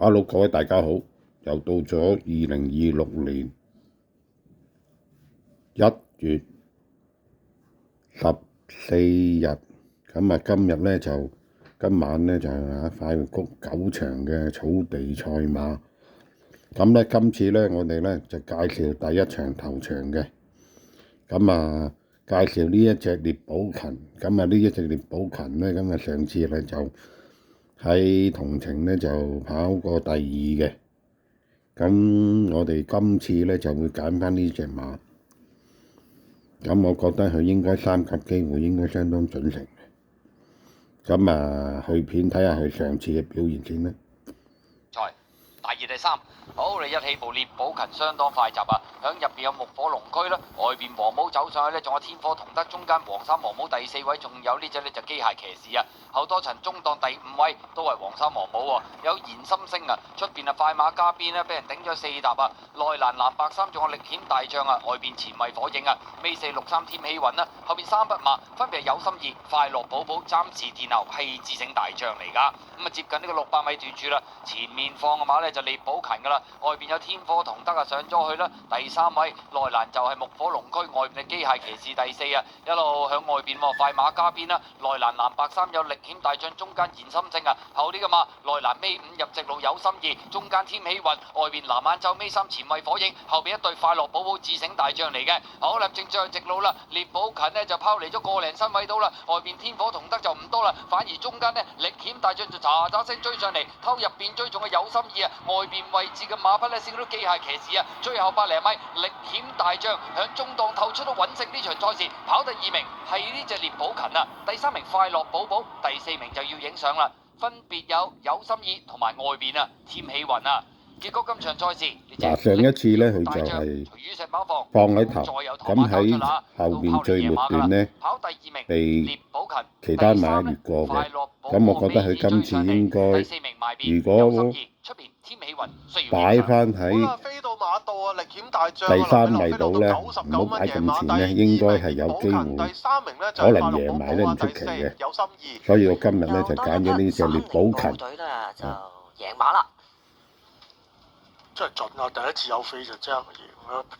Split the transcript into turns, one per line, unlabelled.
Hello，各位大家好，又到咗2026年1月14日，咁啊今晚咧就快活谷9場嘅草地賽馬，咁咧今次咧我哋咧就介紹第一場頭場嘅，咁啊介紹呢一隻獵寶勤，咁啊呢一隻獵寶勤咧，咁啊上次咧就喺同程咧就跑過第2嘅，咁我哋今次咧就會揀翻呢隻馬，咁我覺得佢應該3級機會應該相當準成嘅，咁啊去片睇下佢上次嘅表現先啦。
第2、第3，好，你一起步獵寶勤相當快閘啊！響入邊有木火龍區啦，外邊黃帽走上去呢，仲有天火同德，中間黃衫黃帽第4位，仲有呢隻呢就機械騎士啊！後多層中檔第5位都係黃衫黃帽喎，有燃心星啊！出邊啊快馬加鞭呢，俾人頂咗4踏啊！內欄藍白衫仲有力險大將啊！外邊前衛火影啊，尾4、6、3添喜運啦，後邊3匹馬分別係有心意、快樂寶寶、暫時殿後係智醒大將嚟㗎，咁啊接近呢個600米段處啦，前面放嘅馬呢。就獵寶勤噶啦，外邊有天火同德啊上咗去啦，第3位內欄就係木火龍區，外邊嘅機械騎士第4啊，一路向外邊快馬加鞭啦，內欄藍白衫有力險大將，中間燃心星啊，後呢個馬內欄尾5入直路有心意，中間添喜運，外邊藍眼罩尾3前衛火影，後邊一對快樂寶寶智醒大將嚟嘅，好啦正在直路啦，獵寶勤呢就拋離咗個零身位到啦，外邊天火同德就唔多啦，反而中間呢力險大將就喳喳聲追上嚟，偷入邊追仲係有心意啊！外邊位置嘅馬匹咧，升到機械騎士啊！最後100零米，力險大將響中檔透出到穩勝呢場賽事，跑第2名係呢隻獵寶勤啊，第3名快樂寶寶，第4名就要影相啦，分別有心意同埋外邊啊添喜運啊。結果今場賽事
上一次咧佢就係放喺頭，咁喺後邊最末段咧被其他馬越過嘅，咁我覺得佢今次應該如果擺翻喺第3位度咧，唔好擺咁前咧，應該係有機會，可能贏埋咧唔出奇嘅，所以我今日咧就揀咗呢隻獵寶勤。
就贏馬啦！
真係準啊！第一次有飛就即刻贏啦〜